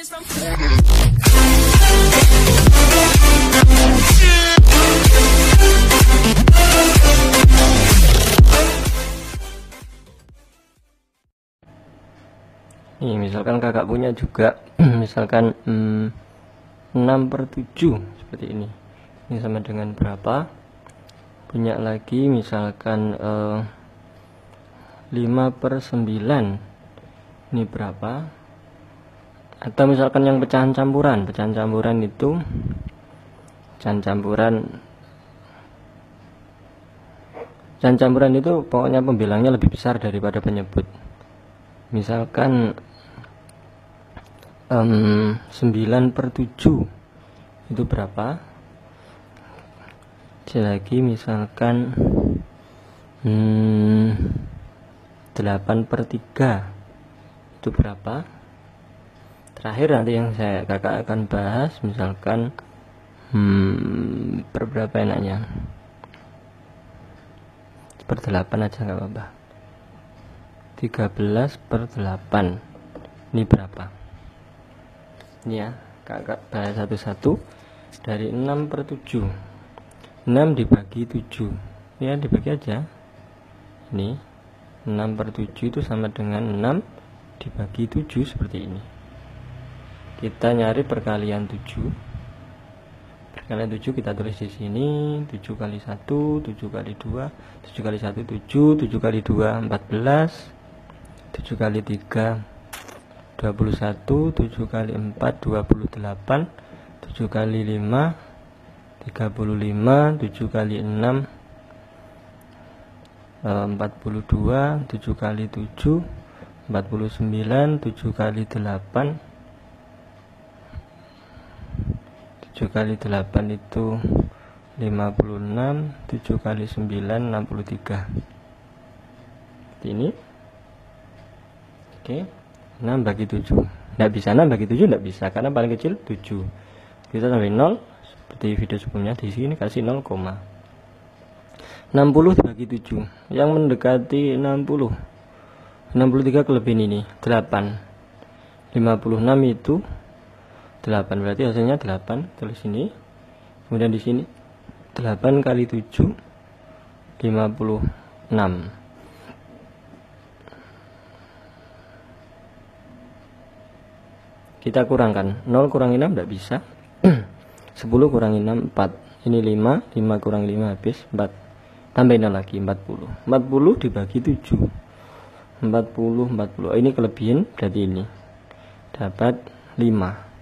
Nih, misalkan kakak punya juga misalkan 6/7 seperti ini. Ini sama dengan berapa? Punya lagi misalkan 5/9. Ini berapa? Atau misalkan yang pecahan campuran itu pecahan campuran itu pokoknya pembilangnya lebih besar daripada penyebut. Misalkan 9/7 itu berapa? Lagi misalkan 8/3 itu berapa? Terakhir nanti yang kakak akan bahas misalkan berapa enaknya, 1/8 aja nggak apa-apa. 13/8 ini berapa? Ini ya, kakak bahas satu-satu. Dari 6/7, 6 dibagi 7 ya, dibagi aja. Ini 6/7 itu sama dengan 6 dibagi 7 seperti ini. Kita nyari perkalian 7. Perkalian 7 kita tulis di sini. 7 kali 1, 7 kali 2, 7 kali 1 7, 7 kali 2 14, 7 kali 3 21, 7 kali 4 28, 7 kali 5 35, 7 kali 6 42, 7 kali 7 49, 7 kali 8 7 kali 8 itu 56, 7 kali 9 63. Ini oke. 6 bagi 7 nggak bisa, 6 bagi 7 nggak bisa karena paling kecil 7. Kita sampai 0 seperti video sebelumnya. Di sini kasih 0, 60 dibagi 7 yang mendekati 60. 63 kelebihan ini 8. 56 itu 8, berarti hasilnya 8. Tulis ini. Kemudian di sini 8 kali 7 56. Kita kurangkan 0 kurangi 6 tidak bisa. 10 kurangi 6 4. Ini 5, 5 kurang 5 habis 4. Tambahin lagi 40. 40 dibagi 7. 40. Ini kelebihan, berarti ini dapat 5.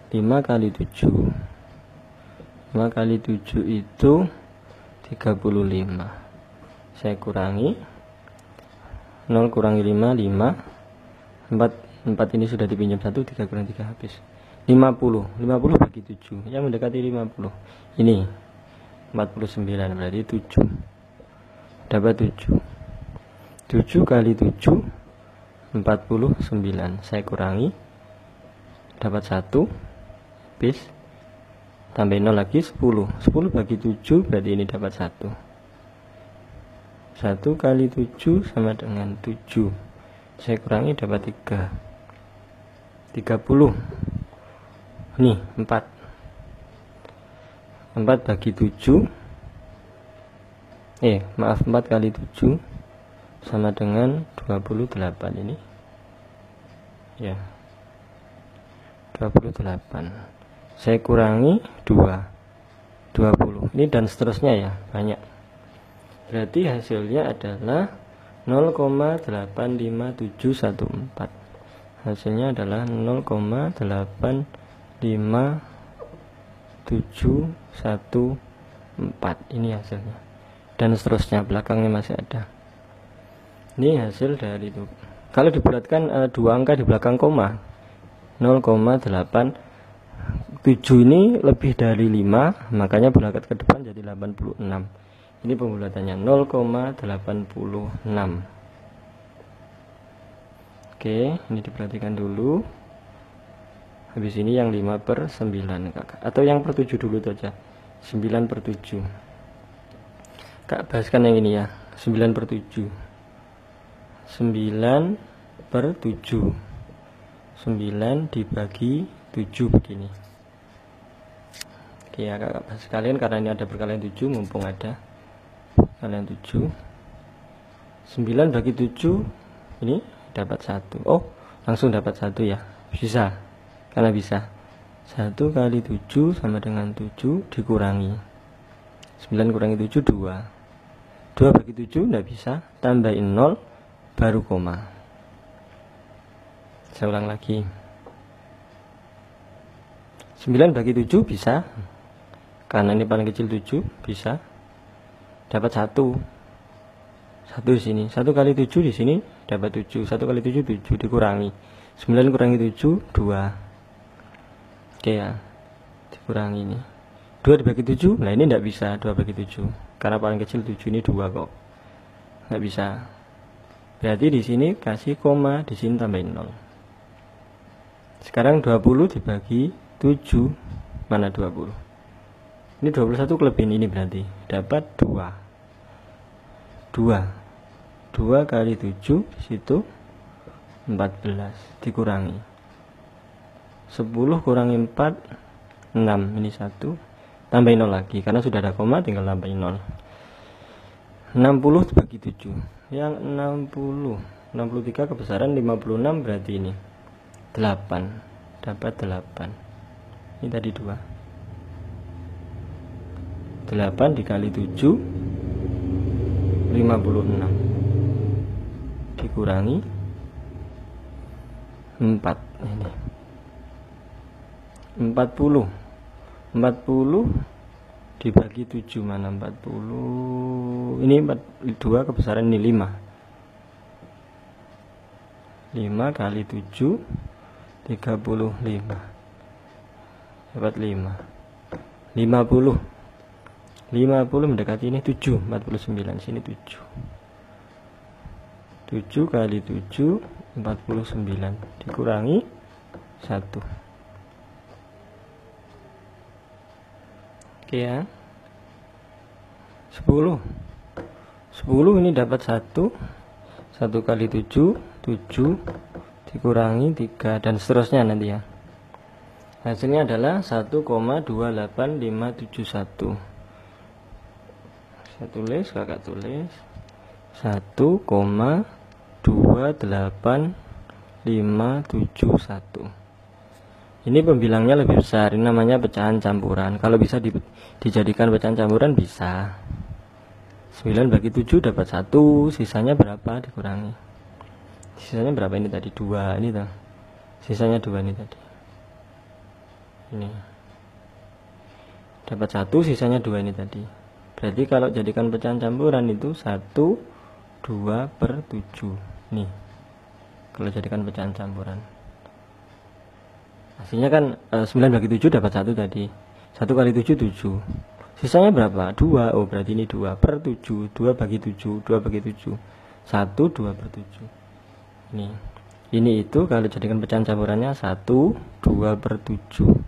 5 kali 7. 5 kali 7 itu 35. Saya kurangi 0 kurangi 5 5. 4 ini sudah dipinjam 1, 3 kurang 3 habis 50. 50 bagi 7 yang mendekati 50. Ini 49, berarti 7. Dapat 7. 7 kali 7 49. Saya kurangi dapat 1 habis. Tambah 0 lagi 10. 10 bagi 7 berarti ini dapat 1. 1 kali 7 sama dengan 7. Saya kurangi dapat 3. 30. Nih 4. 4 bagi 7 4 kali 7 sama dengan 28. Ini ya 28. Saya kurangi 2 20. Ini dan seterusnya ya, banyak. Berarti hasilnya adalah 0,85714. Hasilnya adalah 0,85714. Ini hasilnya. Dan seterusnya, belakangnya masih ada. Ini hasil dari itu. Kalau dibulatkan 2 angka di belakang koma, 0,87 ini lebih dari 5, makanya berangkat ke depan jadi 86. Ini pembulatannya 0,86. Oke, ini diperhatikan dulu. Habis ini yang 5/9 kakak, atau yang per 7 dulu itu aja. 9/7. Kak bahaskan yang ini ya, 9/7. 9/7. 9 dibagi 7 begini. Oke ya kakak sekalian, karena ini ada perkalian 7, mumpung ada perkalian 7, 9 bagi 7 ini dapat 1. Oh, langsung dapat 1 ya, bisa, karena bisa 1 kali 7 sama dengan 7 dikurangi 9 kurangi 7 2 bagi 7 tidak bisa, tambahin 0 baru koma. Saya ulang lagi, 9 bagi 7 bisa, karena ini paling kecil 7, bisa dapat 1 di sini. 1 kali 7 di sini dapat 7. 1 kali 7 7 dikurangi 9 kurangi 7 2. Oke ya, dikurangi ini 2 dibagi 7. Nah ini tidak bisa 2 bagi 7, karena paling kecil 7 ini 2 kok, nggak bisa. Berarti di sini kasih koma, di sini tambahin 0. Sekarang 20 dibagi 7, mana 20? Ini 21 kelebihan ini, berarti dapat 2 kali 7 di situ 14 dikurangi 10 kurangi 4 6, ini 1, tambahin 0 lagi karena sudah ada koma, tinggal tambahin 0. 60 dibagi 7, yang 63 kebesaran 56, berarti ini 8, dapat 8. Ini tadi 2, 8 dikali 7 56 dikurangi 4, ini 40 dibagi 7, mana 40, ini 2 kebesaran ini 5 kali 7 35 dapat 5 50 mendekati ini 7 49, sini 7 kali 7 49 dikurangi 1. Oke ya, 10 ini dapat 1 kali 7 dikurangi 3, dan seterusnya nanti ya. Hasilnya adalah 1,28571. Saya tulis, kakak tulis 1,28571. Ini pembilangnya lebih besar, ini namanya pecahan campuran. Kalau bisa dijadikan pecahan campuran bisa. 9 bagi 7 dapat 1, sisanya berapa dikurangi. Sisanya berapa ini tadi? 2, ini tuh. Sisanya 2 ini tadi. Ini. Dapat 1, sisanya 2 ini tadi. Berarti kalau jadikan pecahan campuran itu 1/2/7. Nih. Kalau jadikan pecahan campuran. Hasilnya kan 9 bagi 7 dapat 1 tadi. 1 kali 7 7. Sisanya berapa? 2. Oh, berarti ini 2/7. 2 bagi 7, 2 bagi 7. 1 2/7. Nih. Ini itu kalau jadikan pecahan campurannya 1 2/7.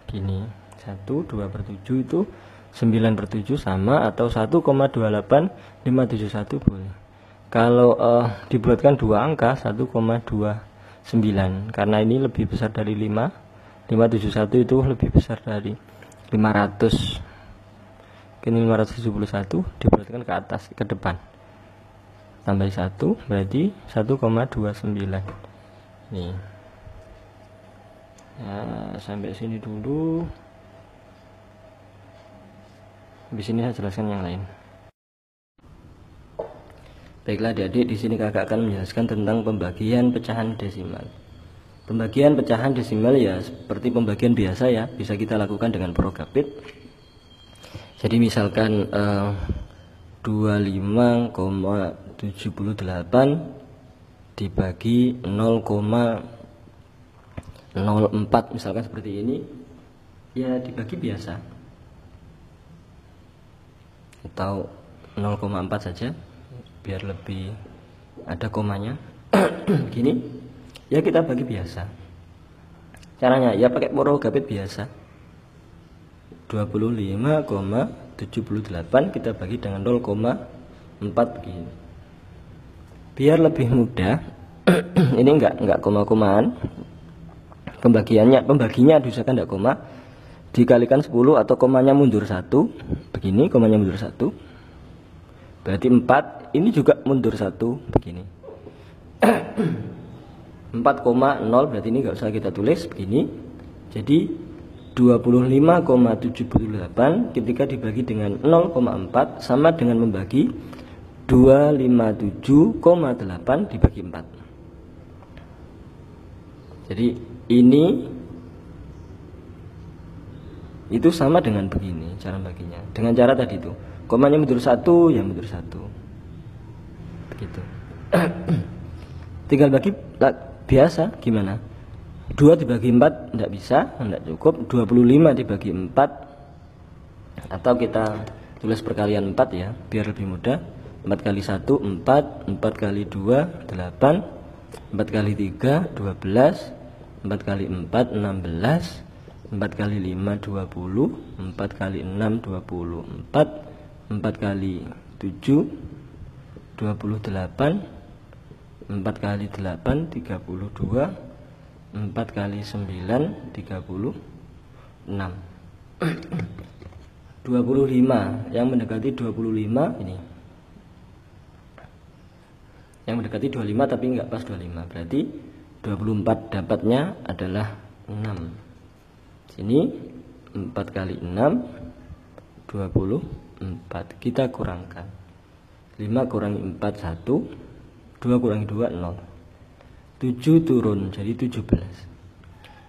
Begini. 1 2/7 itu 9/7 sama, atau 1,28571 boleh. Kalau dibulatkan 2 angka 1,29, karena ini lebih besar dari 571 itu lebih besar dari 500. Ini 571 dibulatkan ke atas, ke depan, tambah 1 berarti 1,29. Nih ya, sampai sini dulu. Habis ini saya jelaskan yang lain. Baiklah adik-adik, di sini kakak akan menjelaskan tentang pembagian pecahan desimal. Pembagian pecahan desimal ya seperti pembagian biasa ya, bisa kita lakukan dengan Prokapit. Jadi misalkan 25,78 dibagi 0,04, misalkan seperti ini, ya dibagi biasa, atau 0,4 saja biar lebih ada komanya. Gini ya, kita bagi biasa. Caranya ya pakai Prokapit biasa. 25,78 kita bagi dengan 0,4 begini. Biar lebih mudah. Ini enggak koma-komaan, pembaginya diusahakan tidak koma, dikalikan 10 atau komanya mundur 1, begini, komanya mundur 1, berarti 4, ini juga mundur 1, begini. 4,0 berarti ini nggak usah kita tulis, begini. Jadi 25,78 ketika dibagi dengan 0,4 sama dengan membagi 257,8 dibagi 4. Jadi ini itu sama dengan begini cara baginya. Dengan cara tadi itu, komanya mundur 1, ya mundur 1. Begitu. Tinggal bagi biasa gimana? 2 dibagi 4 tidak bisa, tidak cukup. 25 dibagi 4, atau kita tulis perkalian 4 ya, biar lebih mudah. 4 kali 1 4, 4 kali 2 8, 4 kali 3 12, 4 kali 4 16, 4 kali 5 20, 4 kali 6 24, 4 kali 7 28, 4 kali 8 32, 4 kali 9 36. 25 yang mendekati 25 ini. Yang mendekati 25 tapi enggak pas 25. Berarti 24 dapatnya adalah 6. Sini 4 kali 6 24. Kita kurangkan. 5 kurangi 4 1, 2 kurangi 2 0. 7 turun jadi 17.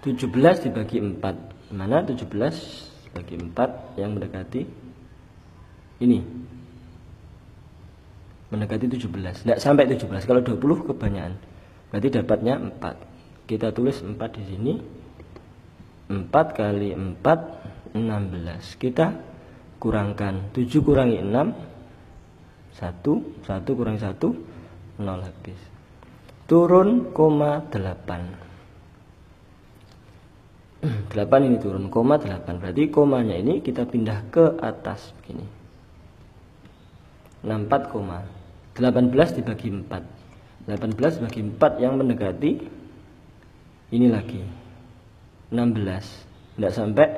17 dibagi 4. Mana 17 bagi 4 yang mendekati ini? Mendekati 17. Tidak sampai 17. Kalau 20 kebanyakan. Berarti dapatnya 4. Kita tulis 4 di sini. 4 kali 4 16. Kita kurangkan 7 kurangi 6 1, 1 kurangi 1 0 habis. Turun koma 8. 8 ini turun koma 8. Berarti komanya ini kita pindah ke atas begini. 64 koma 18 dibagi 4. 18 bagi 4 yang mendekati ini lagi 16. Tidak sampai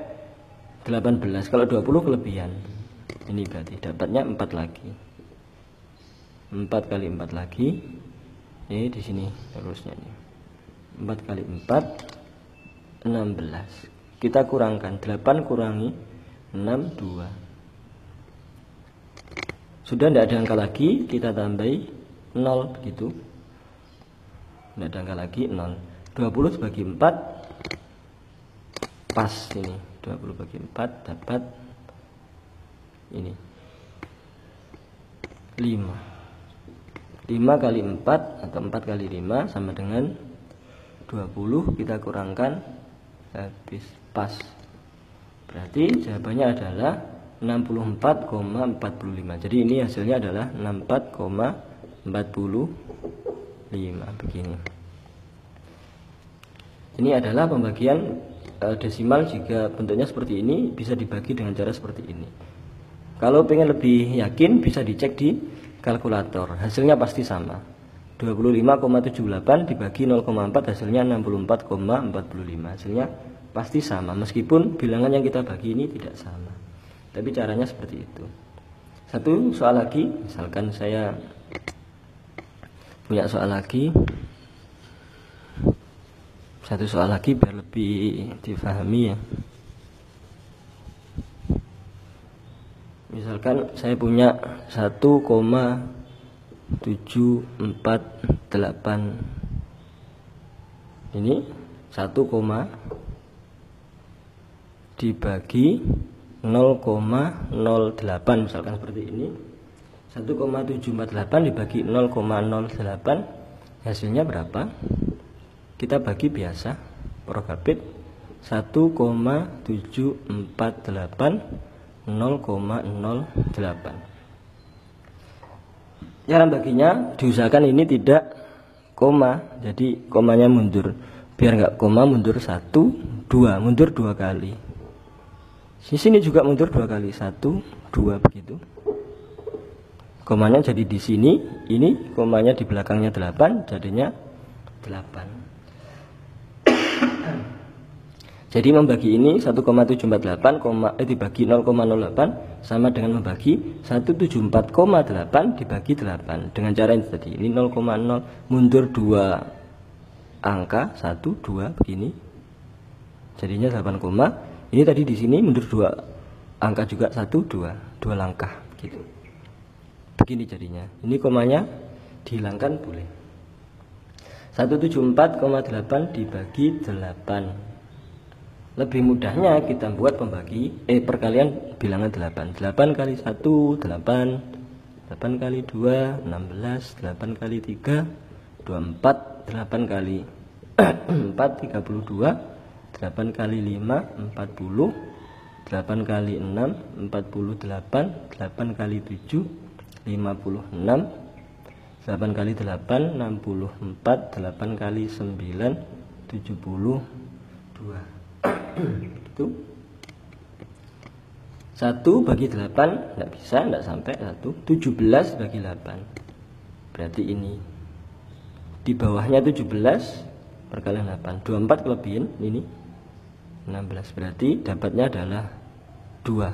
18. Kalau 20 kelebihan. Ini berarti dapatnya 4 lagi. 4 kali 4 lagi. Ini di sini terusnya ini. 4 kali 4 16. Kita kurangkan 8 kurangi 6 2. Sudah tidak ada angka lagi, kita tambahi 0 begitu. Tidak ada angka lagi 0. 20 bagi 4 pas ini. 20 bagi 4 dapat ini 5. 5 kali 4 atau 4 kali 5 sama dengan 20. Kita kurangkan habis pas. Berarti jawabannya adalah 64,45. Jadi ini hasilnya adalah 64,45 begini. Ini adalah pembagian desimal jika bentuknya seperti ini, bisa dibagi dengan cara seperti ini. Kalau pengen lebih yakin bisa dicek di kalkulator, hasilnya pasti sama. 25,78 dibagi 0,4 hasilnya 64,45. Hasilnya pasti sama meskipun bilangan yang kita bagi ini tidak sama. Tapi caranya seperti itu. Satu soal lagi, misalkan saya punya soal lagi. Satu soal lagi biar lebih difahami ya. Misalkan saya punya 1,748 ini 1, dibagi 0,08 misalkan seperti ini. 1,748 dibagi 0,08 hasilnya berapa? Kita bagi biasa prokapit 1,748 0,08. Cara baginya diusahakan ini tidak koma, jadi komanya mundur. Biar nggak koma mundur 1, 2, mundur 2 kali. Di sini juga mundur 2 kali, 1, 2 begitu. Komanya jadi di sini, ini komanya di belakangnya 8, jadinya 8. Jadi membagi ini 1,748 dibagi 0,08 sama dengan membagi 174,8 dibagi 8. Dengan cara ini tadi, ini 0,0 mundur 2 angka, 1, 2 begini. Jadinya 8, ini tadi di sini mundur 2 angka juga, 1, 2 langkah gitu. Begini jadinya. Ini komanya dihilangkan boleh. 174,8 dibagi 8. Lebih mudahnya kita buat perkalian bilangan 8. 8 kali 1 8, 8 kali 2 16, 8 kali 3 24, 8 kali 4 32, 8 kali 5 40, 8 kali 6 48, 8 kali 7 56, 8 kali 8 64, 8 kali 9 72. Itu 1 bagi 8 tidak bisa, tidak sampai 1. 17 bagi 8 berarti ini di bawahnya 17 perkalian 8, 24 kelebihan ini 16, berarti dapatnya adalah 2.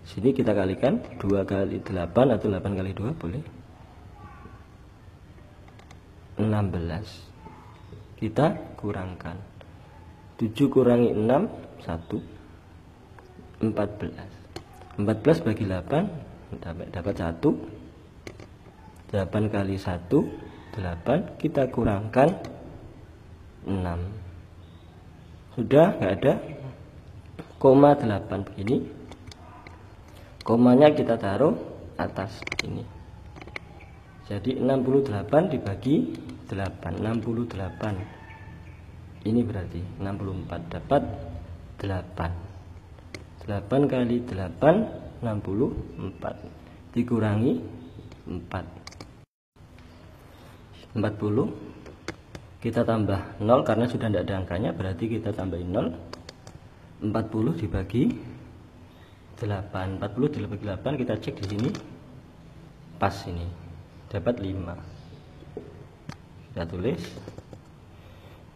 Sini kita kalikan 2 kali 8 atau 8 kali 2 boleh, 16. Kita kurangkan 7 kurangi 6 1, 14. 14 bagi 8 dapat 1. 8 kali 1 8, kita kurangkan 6. Sudah nggak ada koma 8 begini, komanya kita taruh atas begini. Jadi 68 dibagi 8, 68. Ini berarti 64, dapat 8. 8 kali 8 64 dikurangi 4 40. Kita tambah 0 karena sudah tidak ada angkanya, berarti kita tambahin 0. 40 dibagi 8, 40 dibagi 8 kita cek di sini pas, ini dapat 5. Kita tulis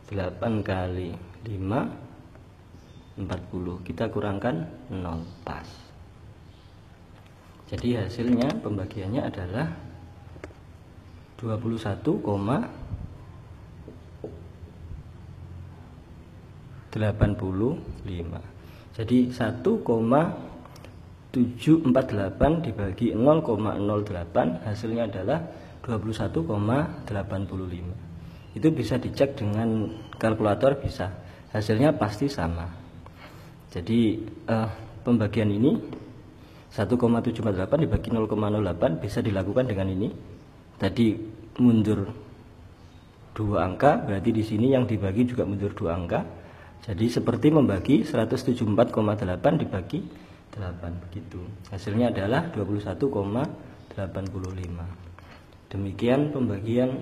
8 kali 5 40, kita kurangkan 0 pas. Jadi hasilnya pembagiannya adalah 21,85. Jadi 1,748 dibagi 0,08 hasilnya adalah 21,85. Itu bisa dicek dengan kalkulator, bisa, hasilnya pasti sama. Jadi pembagian ini 1,748 dibagi 0,08 bisa dilakukan dengan ini. Tadi mundur 2 angka, berarti di sini yang dibagi juga mundur 2 angka. Jadi seperti membagi 174,8 dibagi 8 begitu. Hasilnya adalah 21,85. Demikian pembagian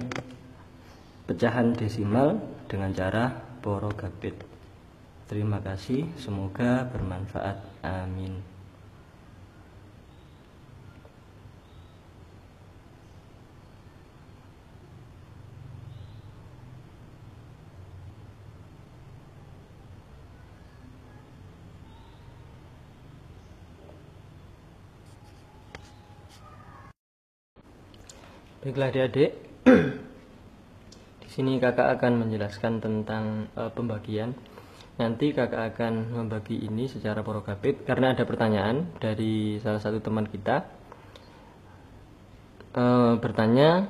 pecahan desimal dengan cara porogapit. Terima kasih, semoga bermanfaat. Amin. Baiklah adik-adik, di sini kakak akan menjelaskan tentang pembagian. Nanti kakak akan membagi ini secara porogapit karena ada pertanyaan dari salah satu teman kita. Bertanya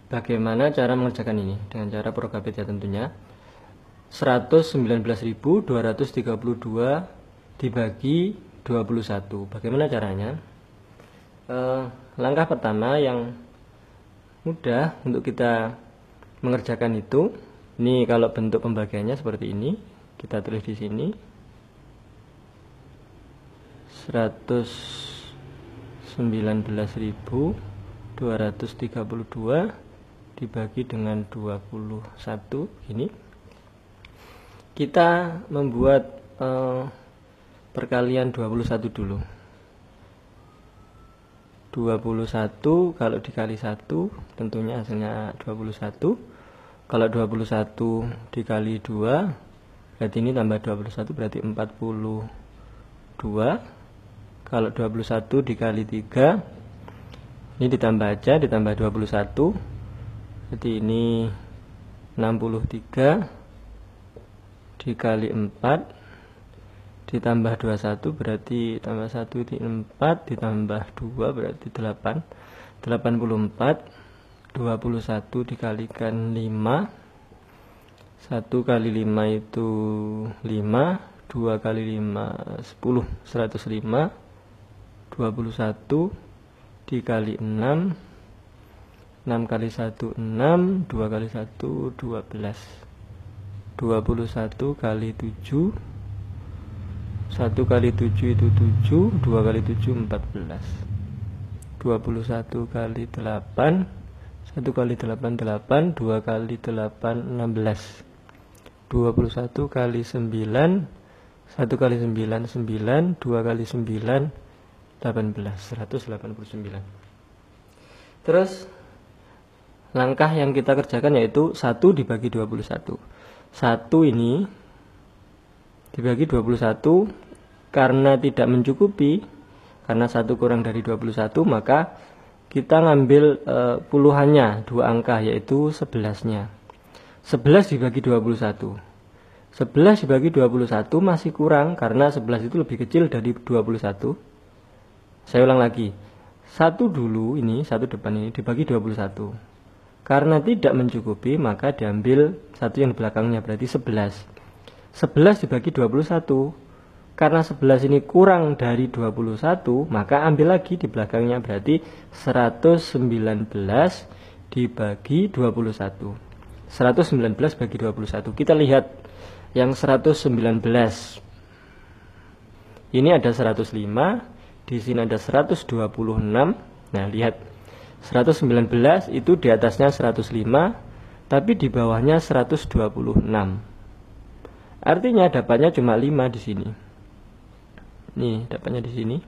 bagaimana cara mengerjakan ini dengan cara porogapit ya tentunya. 119.232 dibagi 21. Bagaimana caranya? Langkah pertama yang mudah untuk kita mengerjakan itu, ini kalau bentuk pembagiannya seperti ini, kita tulis di sini 119.232 dibagi dengan 21 ini. Kita membuat perkalian 21 dulu. 21 kalau dikali 1 tentunya hasilnya 21. Kalau 21 dikali 2 berarti ini tambah 21 berarti 42. Kalau 21 dikali 3, ini ditambah aja, ditambah 21, jadi ini 63 dikali 4 ditambah 21 berarti tambah 1 di 4 ditambah 2 berarti 8. 84. 21 dikalikan 5, 1 kali 5 itu 5, 2 kali 5 10, 105. 21 dikali 6, 6 kali 1 6, 2 kali 1 12. 21 kali 7, 1 kali 7 itu 7, 2 kali 7 14. 21 kali 8, 1 kali 8 8, 2 kali 8 16. 21 kali 9, 1 kali 9 9, 2 kali 9 18, 189. Terus langkah yang kita kerjakan yaitu 1 dibagi 21. 1 ini dibagi 21 karena tidak mencukupi, karena 1 kurang dari 21, maka kita ngambil puluhannya, 2 angka yaitu 11-nya. 11 dibagi 21. 11 dibagi 21 masih kurang karena 11 itu lebih kecil dari 21. Saya ulang lagi. 1 dulu ini, 1 depan ini dibagi 21. Karena tidak mencukupi maka diambil 1 yang di belakangnya berarti 11. 11 dibagi 21. Karena 11 ini kurang dari 21, maka ambil lagi di belakangnya berarti 119 dibagi 21. 119 bagi 21. Kita lihat yang 119. Ini ada 105, di sini ada 126. Nah, lihat. 119 itu di atasnya 105, tapi di bawahnya 126. Artinya dapatnya cuma 5 di sini. Nih, dapatnya di sini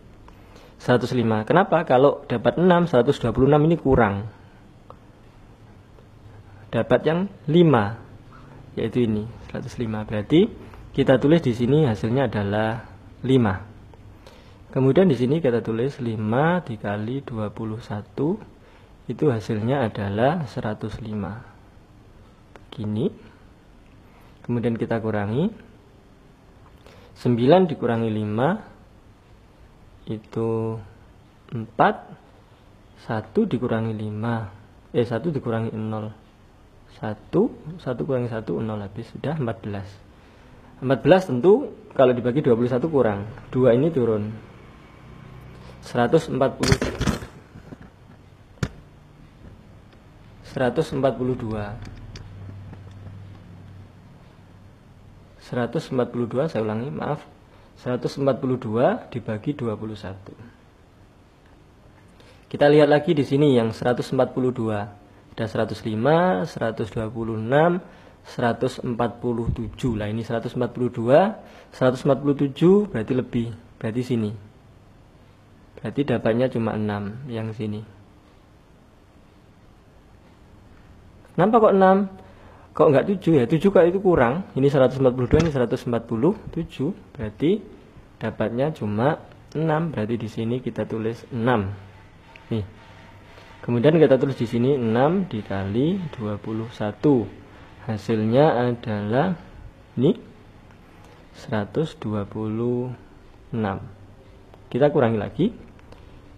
105. Kenapa? Kalau dapat 6, 126 ini kurang. Dapat yang 5, yaitu ini 105. Berarti kita tulis di sini hasilnya adalah 5. Kemudian di sini kita tulis 5 dikali 21, itu hasilnya adalah 105. Begini. Kemudian kita kurangi. 9 dikurangi 5 itu 4. 1 dikurangi 5, 1 dikurangi 0. 1 kurangi 1 0, habis sudah 14. 14 tentu kalau dibagi 21 kurang, 2 ini turun 142. 142 saya ulangi, maaf. 142 dibagi 21. Kita lihat lagi di sini yang 142. Ada 105, 126, 147. Lah ini 142, 147 berarti lebih, berarti sini. Berarti dapatnya cuma 6 yang sini. Kenapa kok 6? Kok enggak 7 ya? 7 kok itu kurang. Ini 142, ini 147. Berarti dapatnya cuma 6. Berarti di sini kita tulis 6. Nih. Kemudian kita tulis di sini 6 dikali 21. Hasilnya adalah ini 126. Kita kurangi lagi.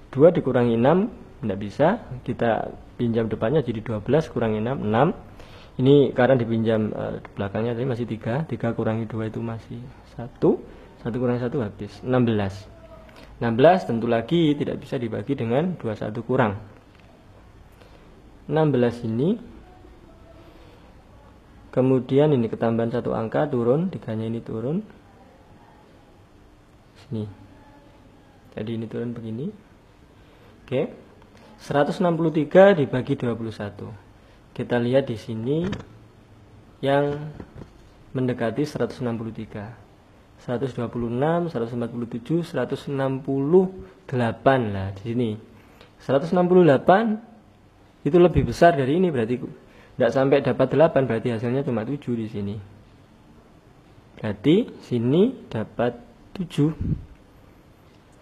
2 dikurangi 6 tidak bisa. Kita pinjam depannya jadi 12 kurangi 6 6. Ini karena dipinjam belakangnya tadi masih 3. 3 kurangi 2 itu masih 1. 1 kurangi 1 habis 16. 16 tentu lagi tidak bisa dibagi dengan 21 kurang. 16 ini, kemudian ini ketambahan 1 angka turun, 3-nya ini turun sini, jadi ini turun begini. Oke, 163 dibagi 21. Kita lihat di sini yang mendekati 163, 126, 147, 168. Lah di sini 168 itu lebih besar dari ini, berarti tidak sampai dapat 8, berarti hasilnya cuma 7 di sini. Berarti sini dapat 7.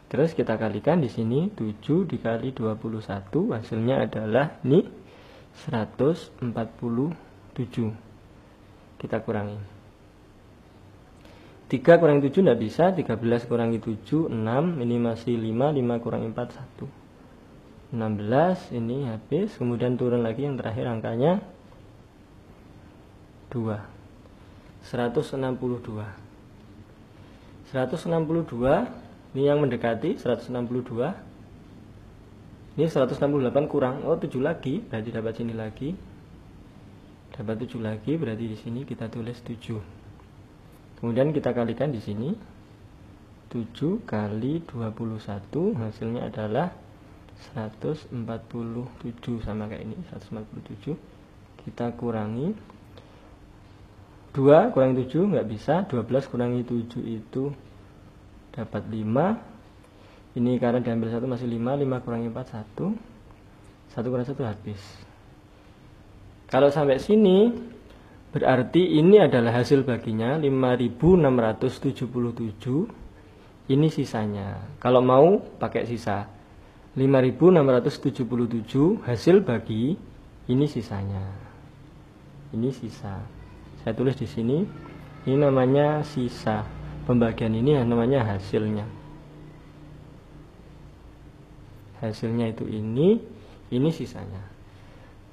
Terus kita kalikan di sini 7 dikali 21, hasilnya adalah ini 147. Kita kurangi. 3 kurangi 7 tidak bisa, 13 kurangi 7, 6, ini masih 5, 5 kurangi 4, 1. 16, ini habis, kemudian turun lagi yang terakhir angkanya 2. 162. 162, ini yang mendekati 162. Ini 168 kurang, 7 lagi, berarti dapat sini lagi. Dapat 7 lagi, berarti di sini kita tulis 7. Kemudian kita kalikan di sini 7 kali 21, hasilnya adalah 147, sama kayak ini 147. Kita kurangi 2 kurangi 7 nggak bisa, 12 kurangi 7 itu dapat 5. Ini karena diambil 1 masih 5, 5 kurangi 4, 1. 1 kurangi 1 habis. Kalau sampai sini berarti ini adalah hasil baginya 5677. Ini sisanya. Kalau mau pakai sisa 5677 hasil bagi, ini sisanya. Ini sisa. Saya tulis di sini. Ini namanya sisa. Pembagian ini namanya hasilnya. Hasilnya itu ini sisanya.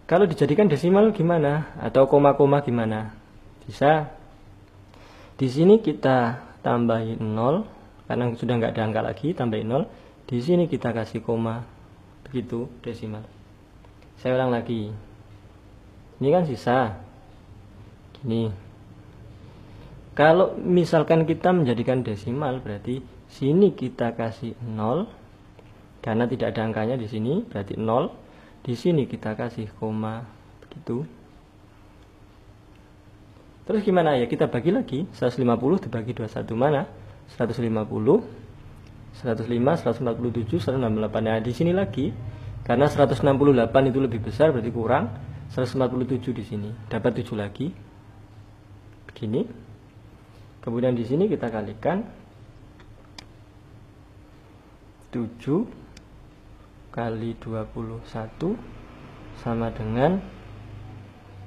Kalau dijadikan desimal gimana? Atau koma-koma gimana? Bisa. Di sini kita tambahin 0 karena sudah nggak ada angka lagi, tambahin 0. Di sini kita kasih koma, begitu desimal. Saya ulang lagi. Ini kan sisa. Gini. Kalau misalkan kita menjadikan desimal, berarti sini kita kasih 0 karena tidak ada angkanya di sini, berarti 0. Di sini kita kasih koma, begitu. Terus gimana ya? Kita bagi lagi. 150 dibagi 21 mana? 150, 105, 147, 168. Nah, di sini lagi karena 168 itu lebih besar, berarti kurang 147 di sini. Dapat 7 lagi. Begini. Kemudian di sini kita kalikan 7 kali 21 sama dengan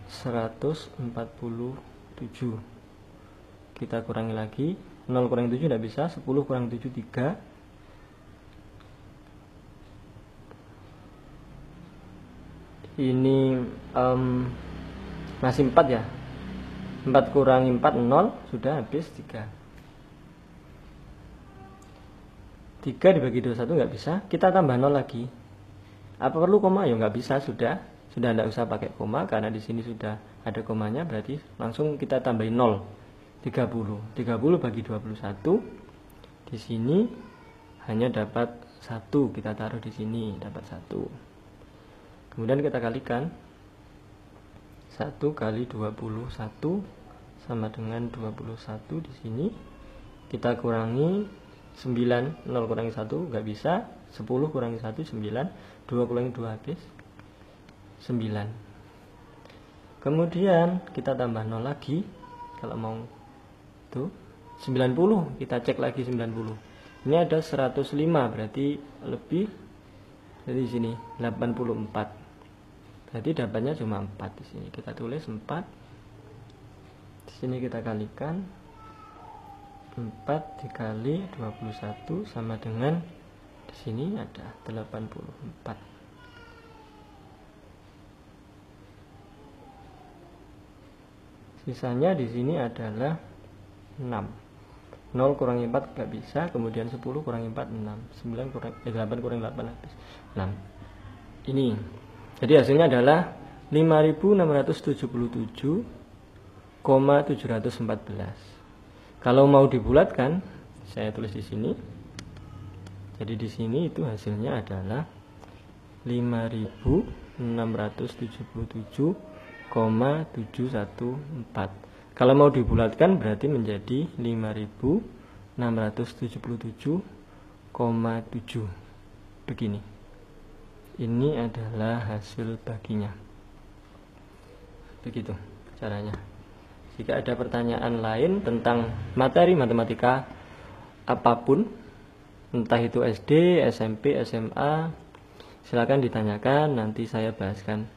147. Kita kurangi lagi. 0 kurangi 7 tidak bisa. 10 kurangi 7 3. Ini masih 4 ya. 4 kurangi 4 0, sudah habis 3. 3 dibagi 21 nggak bisa. Kita tambah 0 lagi. Apa perlu koma? Ya nggak bisa, sudah tidak usah pakai koma karena di sini sudah ada komanya, berarti langsung kita tambahin 0. 30 bagi 21. Di sini hanya dapat 1, kita taruh di sini dapat 1. Kemudian kita kalikan 1 kali 21 sama dengan 21. Di sini kita kurangi 9, 0 kurangi 1 nggak bisa. 10 kurangi 1 9, 2 kurangi 2 habis 9. Kemudian kita tambah 0 lagi kalau mau. Tuh 90, kita cek lagi 90. Ini ada 105, berarti lebih dari sini 84. Berarti dapatnya cuma 4 di sini. Kita tulis 4. Di sini kita kalikan 4 dikali 21 sama dengan di sini ada 84. Sisanya di sini adalah 6. 0 kurangi 4 gak bisa. Kemudian 10 kurangi 4 6. 9 kurangi 8 kurangi 8 habis 6. Ini. Jadi hasilnya adalah 5677,714. Kalau mau dibulatkan, saya tulis di sini. Jadi di sini itu hasilnya adalah 5677,714. Kalau mau dibulatkan berarti menjadi 5677,7. Begini. Ini adalah hasil baginya. Begitu caranya. Jika ada pertanyaan lain tentang materi matematika apapun, entah itu SD, SMP, SMA, silakan ditanyakan, nanti saya bahaskan.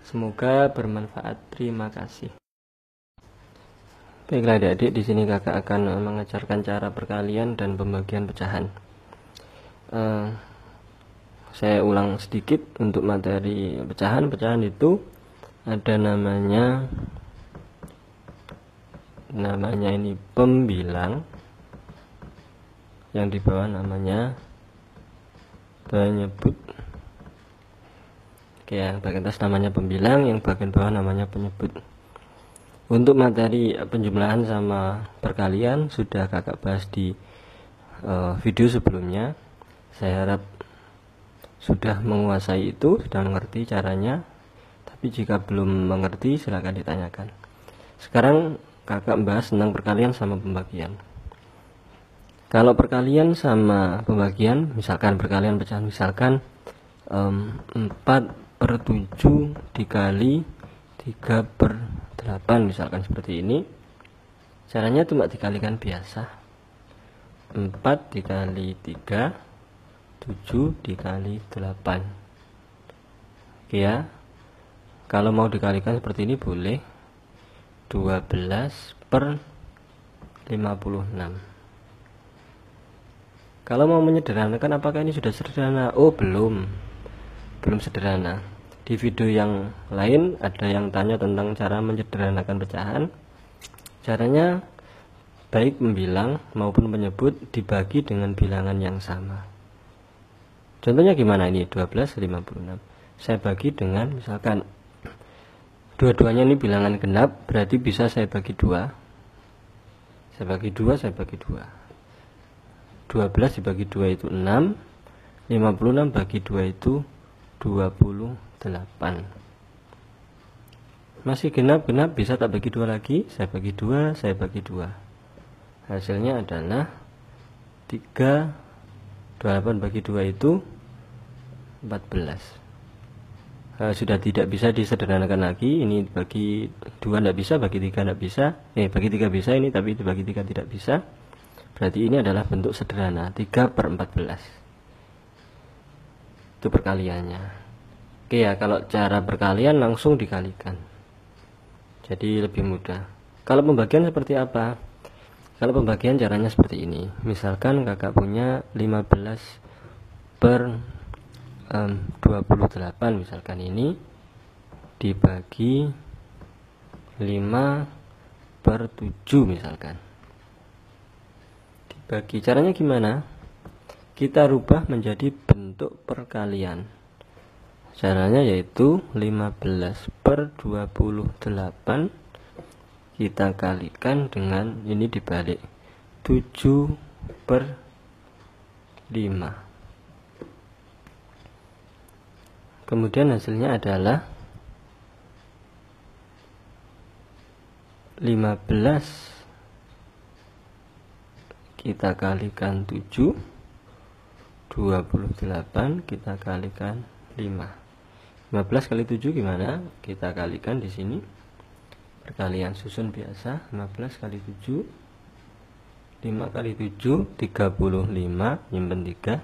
Semoga bermanfaat. Terima kasih. Baiklah adik-adik, di sini kakak akan mengajarkan cara perkalian dan pembagian pecahan. Saya ulang sedikit untuk materi pecahan. Pecahan itu ada namanya ini pembilang, yang di bawah namanya penyebut. Oke, yang bagian atas namanya pembilang, yang bagian bawah namanya penyebut. Untuk materi penjumlahan sama perkalian sudah kakak bahas di video sebelumnya. Saya harap sudah menguasai itu, sudah mengerti caranya. Tapi jika belum mengerti silahkan ditanyakan. Sekarang kakak bahas tentang perkalian sama pembagian. Kalau perkalian sama pembagian, misalkan perkalian pecahan, misalkan 4/7 dikali 3/8, misalkan seperti ini. Caranya cuma dikalikan biasa. 4 dikali 3, 7 dikali 8. Oke ya. Kalau mau dikalikan seperti ini boleh. 12/56. Kalau mau menyederhanakan, apakah ini sudah sederhana? Oh, belum sederhana. Di video yang lain ada yang tanya tentang cara menyederhanakan pecahan. Caranya baik pembilang maupun penyebut dibagi dengan bilangan yang sama. Contohnya gimana ini? 12/56. Saya bagi dengan, misalkan dua-duanya ini bilangan genap, berarti bisa saya bagi 2. Saya bagi 2, saya bagi 2. 12 dibagi 2 itu 6. 56 bagi 2 itu 28. Masih genap-genap, bisa tak bagi 2 lagi? Saya bagi 2, saya bagi 2. Hasilnya adalah 3. 28 bagi 2 itu 14. Sudah tidak bisa disederhanakan lagi. Ini bagi 2 tidak bisa, bagi 3 tidak bisa. Bagi 3 bisa ini, tapi bagi 3 tidak bisa. Berarti ini adalah bentuk sederhana, 3/14. Itu perkaliannya. Oke ya, kalau cara perkalian langsung dikalikan, jadi lebih mudah. Kalau pembagian seperti apa? Kalau pembagian caranya seperti ini. Misalkan kakak punya 15/28, misalkan ini dibagi 5/7, misalkan dibagi. Caranya gimana? Kita rubah menjadi bentuk perkalian. Caranya yaitu 15/28 kita kalikan dengan ini dibalik, 7/5. Kemudian hasilnya adalah 15 kita kalikan 7, 28 kita kalikan 5. 15 kali 7 gimana? Kita kalikan di sini. Perkalian susun biasa. 15 kali 7, 5 kali 7 35, nyimpen 3.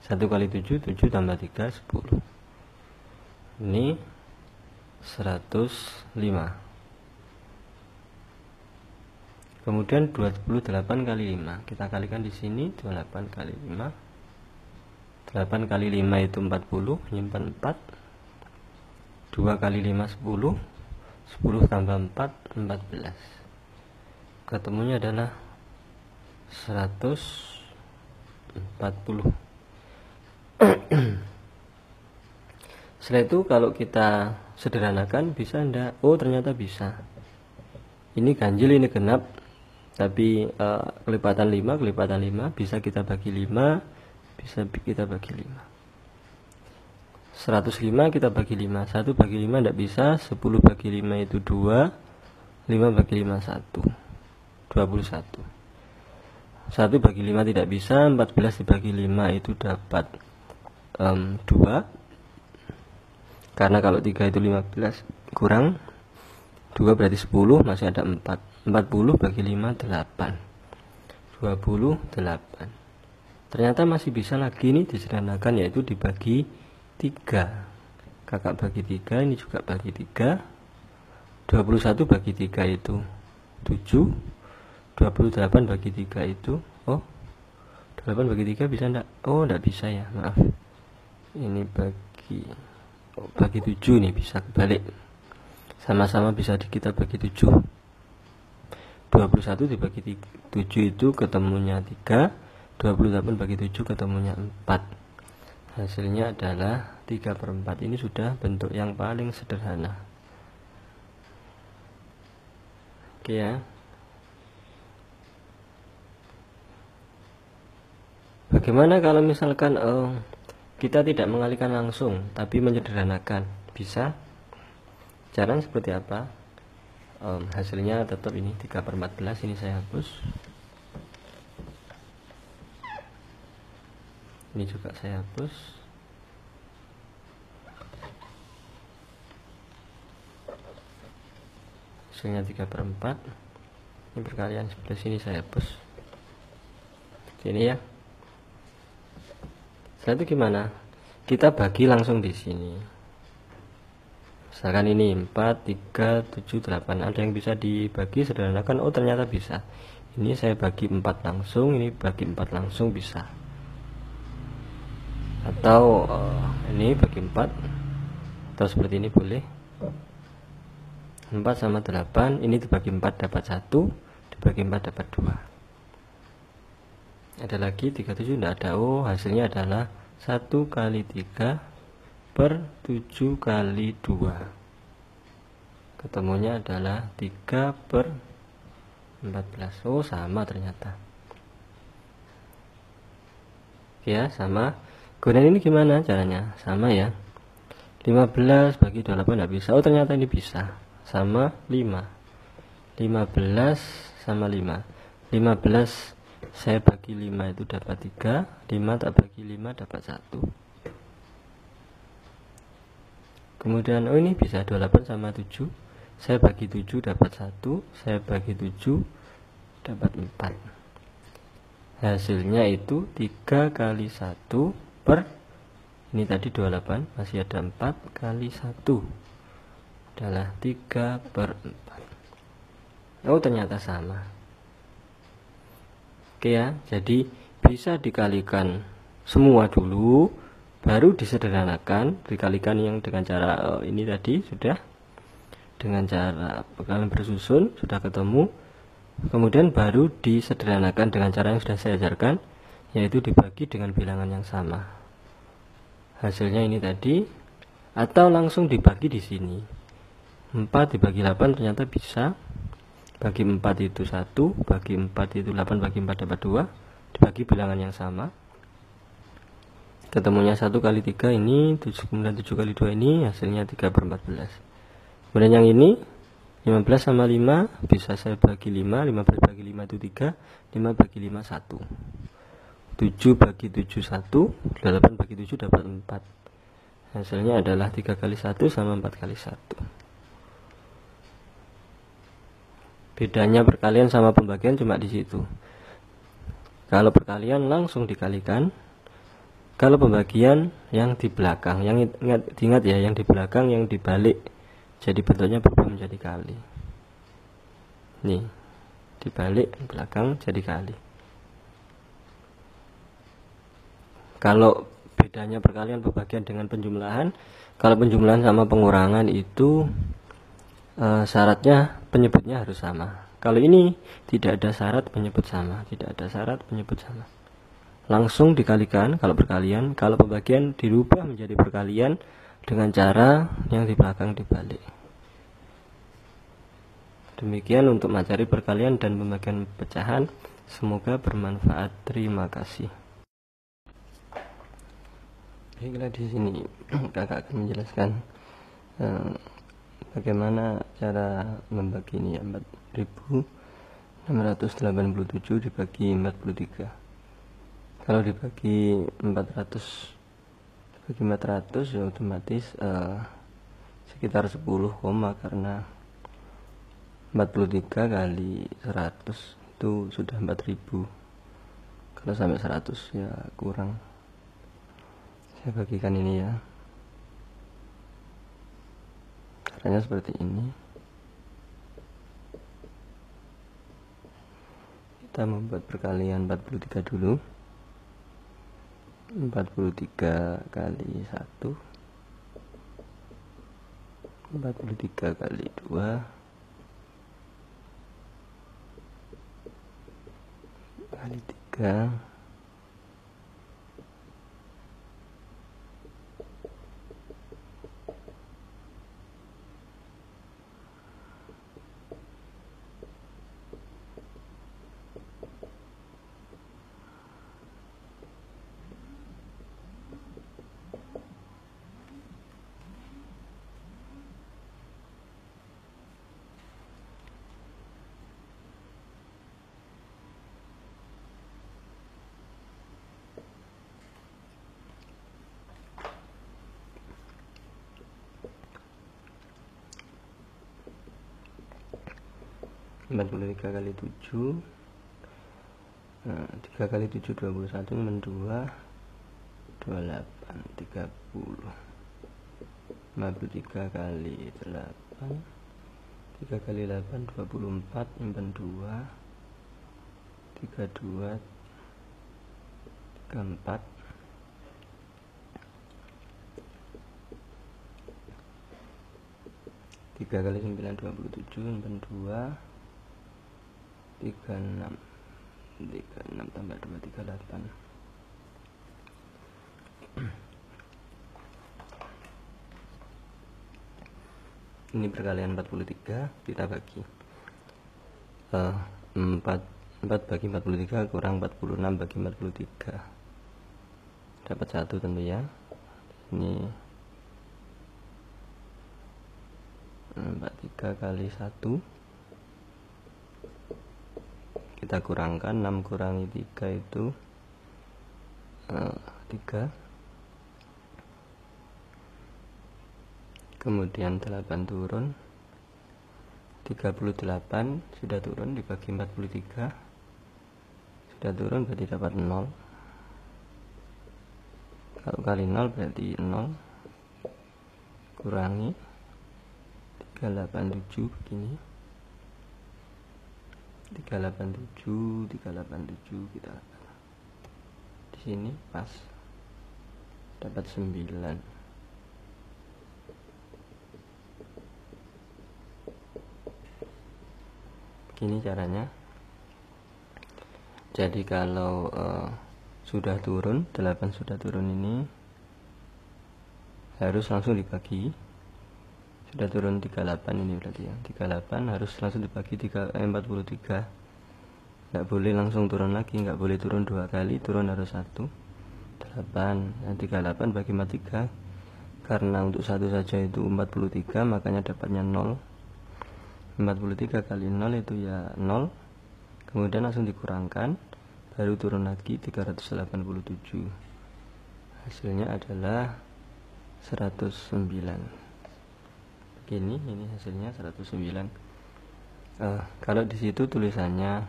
1 kali 7, 7 tambah 3 10. Ini 105. Kemudian 28 kali 5 kita kalikan di sini. 28 kali 5, 8 kali 5 itu 40, nyimpan 4. 2 kali 5 10, 10 tambah 4 14. Ketemunya adalah 140. Setelah itu kalau kita sederhanakan, bisa enggak? Oh, ternyata bisa. Ini ganjil, ini genap, tapi kelipatan 5 bisa kita bagi 5, bisa kita bagi 5. 105 kita bagi 5, 1 bagi 5 tidak bisa, 10 bagi 5 itu 2, 5 bagi 5 1, 21. 1 bagi 5 tidak bisa, 14 dibagi 5 itu dapat 2. Karena kalau 3 itu 15 kurang, 2 berarti 10, masih ada 4. 40 bagi 5 8. 28. Ternyata masih bisa lagi nih disederhanakan, yaitu dibagi 3. Kakak bagi 3, ini juga bagi 3. 21 bagi 3 itu 7. 28 bagi 3 itu 28 bagi 3 bisa enggak? Oh, enggak bisa ya, maaf. Ini bagi 7 nih, bisa kebalik. Sama-sama bisa kita bagi 7. 21 dibagi 7 itu ketemunya 3. 28 bagi 7 ketemunya 4. Hasilnya adalah 3/4. Ini sudah bentuk yang paling sederhana. Oke ya. Bagaimana kalau misalkan kita tidak mengalihkan langsung tapi menyederhanakan? Bisa. Caranya seperti apa? Hasilnya tetap ini 3/14. Ini saya hapus. Ini juga saya hapus. Hasilnya 3/4. Ini perkalian sebelah sini saya hapus. Sini ya. Setelah itu gimana? Kita bagi langsung di sini. Misalkan ini 4, 3, 7, 8. Ada yang bisa dibagi sederhanakan? Oh, ternyata bisa. Ini saya bagi 4 langsung, ini bagi 4 langsung bisa. Atau ini bagi 4. Atau seperti ini boleh. 4 sama 8, ini dibagi 4 dapat 1, dibagi 4 dapat 2. Ada lagi 37, tidak ada. Oh, hasilnya adalah 1 kali 3 per 7 kali 2. Ketemunya adalah 3/14. Oh, sama ternyata. Ya, sama. Kemudian ini gimana caranya? Sama ya. 15 bagi 28 tidak bisa. Oh, ternyata ini bisa. Sama 5. 15 sama 5. 15 saya bagi 5 itu dapat 3. 5 tak bagi 5 dapat 1. Kemudian ini bisa 28 sama 7. Saya bagi 7 dapat 1. Saya bagi 7 dapat 4. Hasilnya itu 3 kali 1 per, ini tadi 28, masih ada 4 kali 1 adalah 3/4. Oh, ternyata sama. Oke ya, jadi bisa dikalikan semua dulu, baru disederhanakan. Dikalikan yang dengan cara ini tadi sudah, dengan cara perkalian bersusun sudah ketemu. Kemudian baru disederhanakan dengan cara yang sudah saya ajarkan, yaitu dibagi dengan bilangan yang sama. Hasilnya ini tadi, atau langsung dibagi di sini. 4 dibagi 8 ternyata bisa. Bagi 4 itu 1, bagi 4 itu 8, bagi 4 dapat 2, dibagi bilangan yang sama. Ketemunya 1 kali 3 ini 7, kemudian 7 kali 2 ini hasilnya 3/14. Kemudian yang ini 15 sama 5 bisa saya bagi 5. 15 bagi 5 itu 3. 5 bagi 5 1. 7 bagi 7 1. 8 bagi 7 dapat 4. Hasilnya adalah 3 kali 1 sama 4 kali 1. Bedanya perkalian sama pembagian cuma di situ. Kalau perkalian langsung dikalikan, kalau pembagian yang di belakang, yang ingat ya, yang di belakang yang dibalik, jadi bentuknya berubah menjadi kali. Nih, dibalik belakang jadi kali. Kalau bedanya perkalian pembagian dengan penjumlahan, kalau penjumlahan sama pengurangan itu syaratnya penyebutnya harus sama. Kalau ini tidak ada syarat penyebut sama, tidak ada syarat penyebut sama. Langsung dikalikan kalau perkalian, kalau pembagian dirubah menjadi perkalian dengan cara yang di belakang dibalik. Demikian untuk materi perkalian dan pembagian pecahan. Semoga bermanfaat. Terima kasih. Baiklah, di sini kakak akan menjelaskan bagaimana cara membagi ini ya, 4687 dibagi 43. Kalau dibagi 400 ya otomatis sekitar 10, karena 43 kali 100 itu sudah 4000. Kalau sampai 100 ya kurang. Saya bagikan ini ya. Caranya seperti ini. Kita membuat perkalian 43 dulu. 43 kali 1, 43 kali 2 kali 3 43 kali 7, nah, 3 kali 7 21, 2 28 30. 53 kali 8, 3 kali 8 24, 2 32 34. 3 kali 9 27, 2 36 tambah 2 38. Ini perkalian 43 kita bagi 4 bagi 43 kurang 46 bagi 43 dapat 1 tentu ya. Ini 43 kali 1 kita kurangkan, 6 kurangi 3 itu 3, kemudian 8 turun, 38 sudah turun dibagi 43 sudah turun berarti dapat 0. Kalau kali 0 berarti 0 kurangi 387 begini, 387 kita di sini pas dapat 9. Begini caranya. Jadi kalau sudah turun 8 sudah turun ini harus langsung dibagi. Sudah turun 38 ini berarti ya, 38 harus langsung dibagi 43. Nggak boleh langsung turun lagi, nggak boleh turun 2 kali, turun harus 1. 8, 38 bagi 43, karena untuk satu saja itu 43, makanya dapatnya 0. 43 kali 0 itu ya 0, kemudian langsung dikurangkan, baru turun lagi 387. Hasilnya adalah 109. Ini hasilnya 109. Kalau di situ tulisannya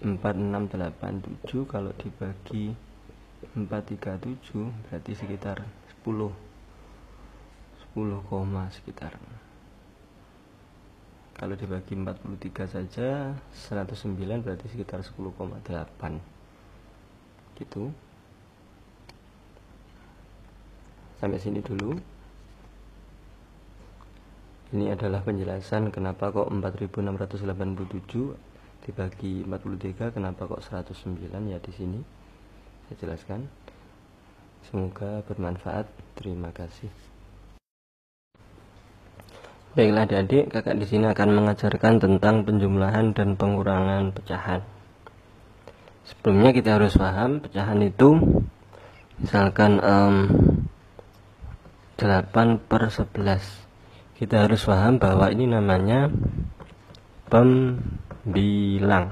4687, kalau dibagi 437 berarti sekitar 10 sekitar. Kalau dibagi 43 saja 109 berarti sekitar 10,8 gitu. Sampai sini dulu. Ini adalah penjelasan kenapa kok 4687 dibagi 43, kenapa kok 109 ya, di sini saya jelaskan. Semoga bermanfaat. Terima kasih. Baiklah adik-adik, kakak di sini akan mengajarkan tentang penjumlahan dan pengurangan pecahan. Sebelumnya kita harus paham pecahan itu misalkan 8/11. Kita harus paham bahwa ini namanya pembilang.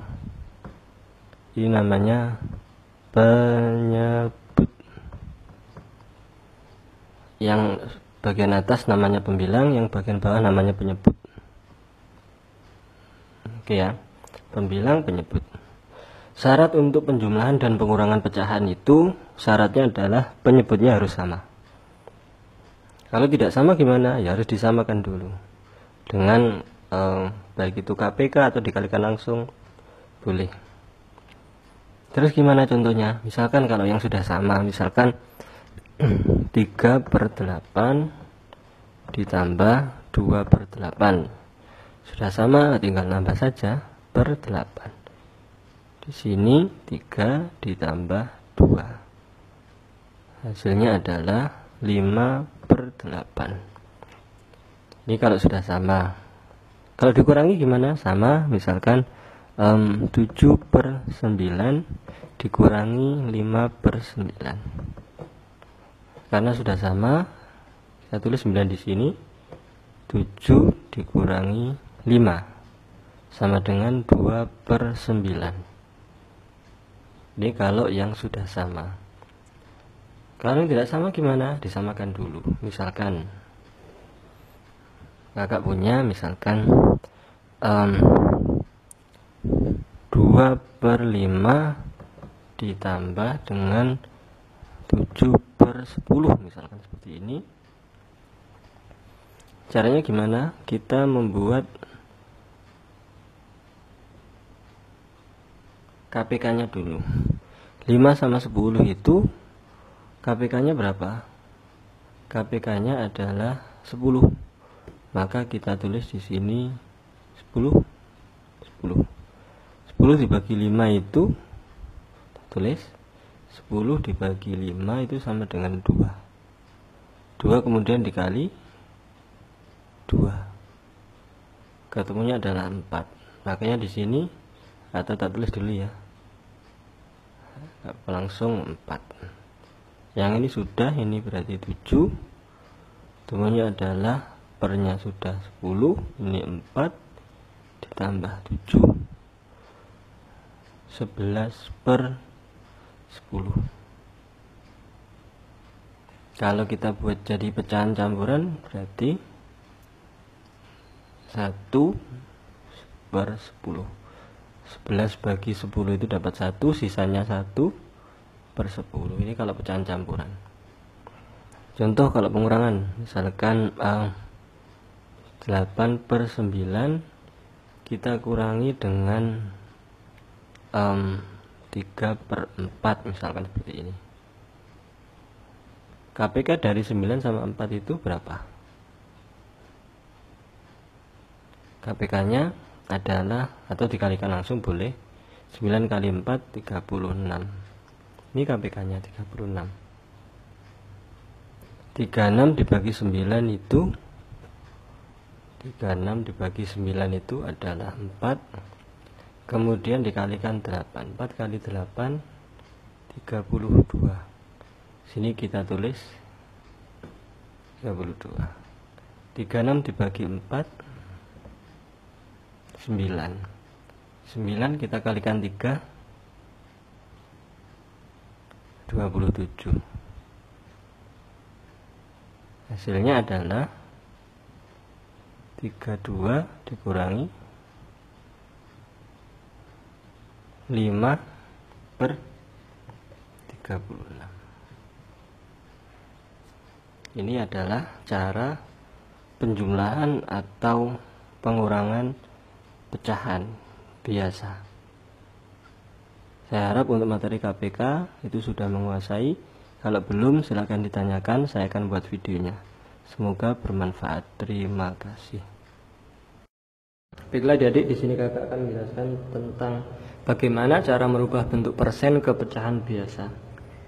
Ini namanya penyebut. Yang bagian atas namanya pembilang, yang bagian bawah namanya penyebut. Oke ya, pembilang penyebut. Syarat untuk penjumlahan dan pengurangan pecahan itu syaratnya adalah penyebutnya harus sama. Kalau tidak sama gimana? Ya harus disamakan dulu dengan baik itu KPK atau dikalikan langsung boleh. Terus gimana contohnya? Misalkan kalau yang sudah sama, misalkan 3/8 ditambah 2/8 sudah sama, tinggal nambah saja per 8. Di sini 3 ditambah 2, hasilnya adalah 5/8. Ini kalau sudah sama. Kalau dikurangi gimana? Sama, misalkan 7/9 dikurangi 5/9. Karena sudah sama, kita tulis 9 di sini. 7 dikurangi 5 sama dengan 2/9. Ini kalau yang sudah sama. Kalau yang tidak sama gimana? Disamakan dulu. Misalkan kakak punya misalkan 2/5 ditambah dengan 7/10, misalkan seperti ini. Caranya gimana? Kita membuat KPK-nya dulu. 5 sama 10 itu KPK-nya berapa? KPK-nya adalah 10. Maka kita tulis di sini 10. 10 dibagi 5 itu, tulis 10 dibagi 5 itu sama dengan 2. 2 kemudian dikali 2, ketemunya adalah 4. Makanya di sini atau tak tulis dulu ya, langsung 4. Yang ini sudah, ini berarti 7, ketemunya adalah pernya sudah 10, ini 4 ditambah 7, 11/10. Kalau kita buat jadi pecahan campuran berarti 1/10. 11 bagi 10 itu dapat 1, sisanya 1/10. Ini kalau pecahan campuran. Contoh kalau pengurangan, misalkan 8/9 kita kurangi dengan 3/4, misalkan seperti ini. KPK dari 9 sama 4 itu berapa? KPK-nya adalah, atau dikalikan langsung boleh, 9 kali 4 36. Ini KPK-nya 36. 36 dibagi 9 itu 36 dibagi 9 itu adalah 4. Kemudian dikalikan 8. 4 kali 8 32. Sini kita tulis 32. 36 dibagi 4 9. 9 kita kalikan 3 27. Hasilnya adalah 32 dikurangi 5/36. Ini adalah cara penjumlahan atau pengurangan pecahan biasa. Saya harap untuk materi KPK itu sudah menguasai. Kalau belum silahkan ditanyakan, saya akan buat videonya. Semoga bermanfaat. Terima kasih. Baiklah adik-adik, di sini kakak akan menjelaskan tentang bagaimana cara merubah bentuk persen ke pecahan biasa.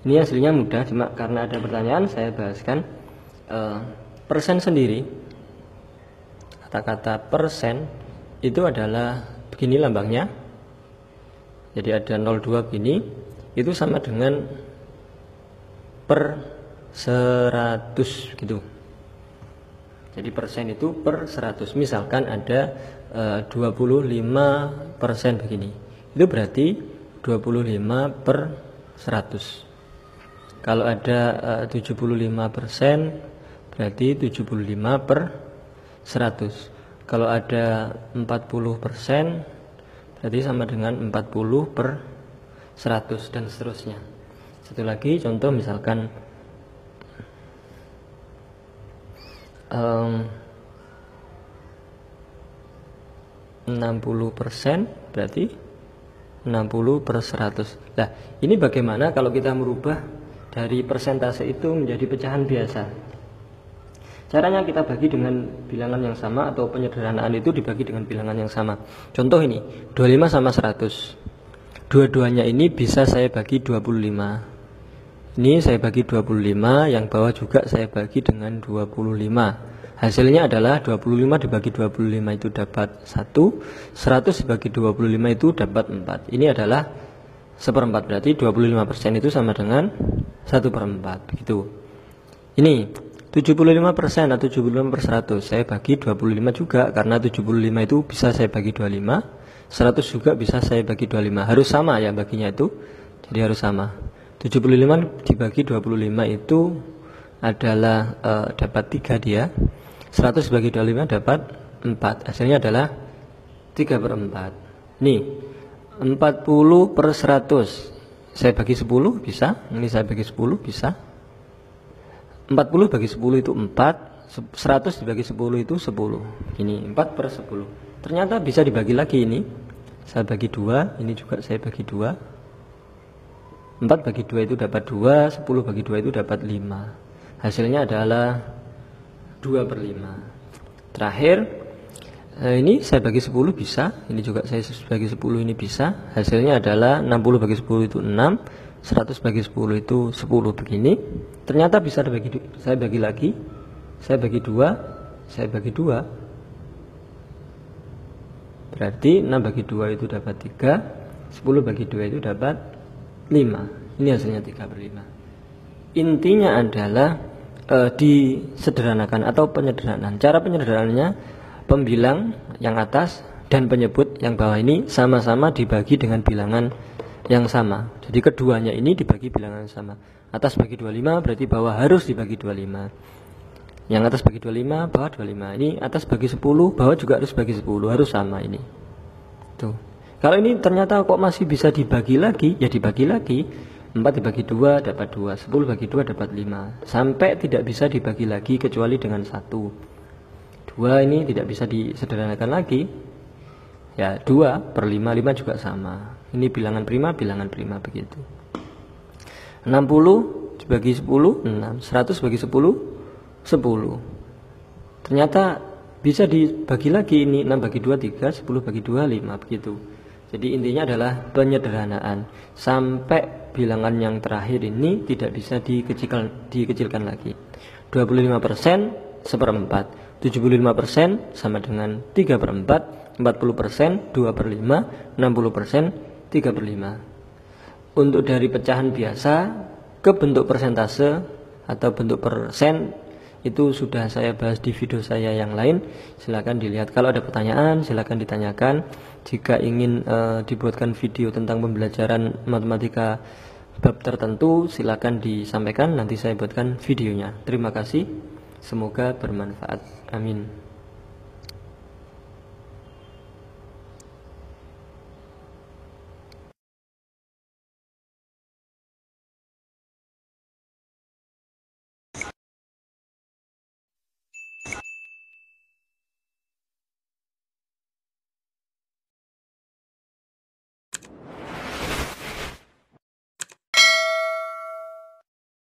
Ini aslinya mudah, cuma karena ada pertanyaan saya bahaskan. Persen sendiri, kata-kata persen itu adalah begini lambangnya. Jadi ada 02 begini, itu sama dengan per 100 gitu. Jadi persen itu per 100. Misalkan ada 25% begini, itu berarti 25 per 100. Kalau ada 75%, berarti 75 per 100. Kalau ada 40%, berarti sama dengan 40/100 dan seterusnya. Satu lagi contoh misalkan 60% berarti 60/100. Nah, ini bagaimana kalau kita merubah dari persentase itu menjadi pecahan biasa? Caranya kita bagi dengan bilangan yang sama, atau penyederhanaan itu dibagi dengan bilangan yang sama. Contoh ini, 25 sama 100. Dua-duanya ini bisa saya bagi 25. Ini saya bagi 25, yang bawah juga saya bagi dengan 25. Hasilnya adalah 25 dibagi 25 itu dapat 1, 100 dibagi 25 itu dapat 4. Ini adalah 1/4, berarti 25% itu sama dengan 1/4. Begitu. Ini 75% atau 75/100 saya bagi 25 juga, karena 75 itu bisa saya bagi 25, 100 juga bisa saya bagi 25. Harus sama ya baginya itu, jadi harus sama. 75 dibagi 25 itu adalah dapat 3 dia. 100 dibagi 25 dapat 4. Hasilnya adalah 3/4. Nih 40/100 saya bagi 10 bisa. Ini saya bagi 10 bisa. 40 bagi 10 itu 4, 100 dibagi 10 itu 10. Ini 4/10. Ternyata bisa dibagi lagi ini. Saya bagi 2, ini juga saya bagi 2. 4 bagi 2 itu dapat 2, 10 bagi 2 itu dapat 5. Hasilnya adalah 2/5. Terakhir, ini saya bagi 10 bisa, ini juga saya bagi 10 ini bisa. Hasilnya adalah 60 bagi 10 itu 6, 100 bagi 10 itu 10 begini. Ternyata bisa saya bagi lagi. Saya bagi 2, saya bagi 2. Berarti 6 bagi 2 itu dapat 3, 10 bagi 2 itu dapat 5. Ini hasilnya 3/5. Intinya adalah disederhanakan atau penyederhanaan. Cara penyederhanaannya, pembilang yang atas dan penyebut yang bawah ini sama-sama dibagi dengan bilangan yang sama. Jadi keduanya ini dibagi bilangan yang sama. Atas bagi 25 berarti bawah harus dibagi 25. Yang atas bagi 25, bawah 25. Ini atas bagi 10, bawah juga harus bagi 10, harus sama ini. Tuh. Kalau ini ternyata kok masih bisa dibagi lagi, ya dibagi lagi. 4 dibagi 2 dapat 2, 10 bagi 2 dapat 5. Sampai tidak bisa dibagi lagi kecuali dengan 1. 2 ini tidak bisa disederhanakan lagi. Ya 2/5, 5 juga sama. Ini bilangan prima begitu. 60 dibagi 10, 6. 100 bagi 10, 10. Ternyata bisa dibagi lagi ini. 6 bagi 2, 3, 10 bagi 2, 5 begitu. Jadi intinya adalah penyederhanaan. Sampai bilangan yang terakhir ini tidak bisa dikecilkan lagi. 25% 1/4, 75% sama dengan 3/4, 40% 2/5, 60% 3/5. Untuk dari pecahan biasa ke bentuk persentase atau bentuk persen itu sudah saya bahas di video saya yang lain. Silakan dilihat. Kalau ada pertanyaan silakan ditanyakan. Jika ingin dibuatkan video tentang pembelajaran matematika bab tertentu silakan disampaikan, nanti saya buatkan videonya. Terima kasih, semoga bermanfaat. Amin.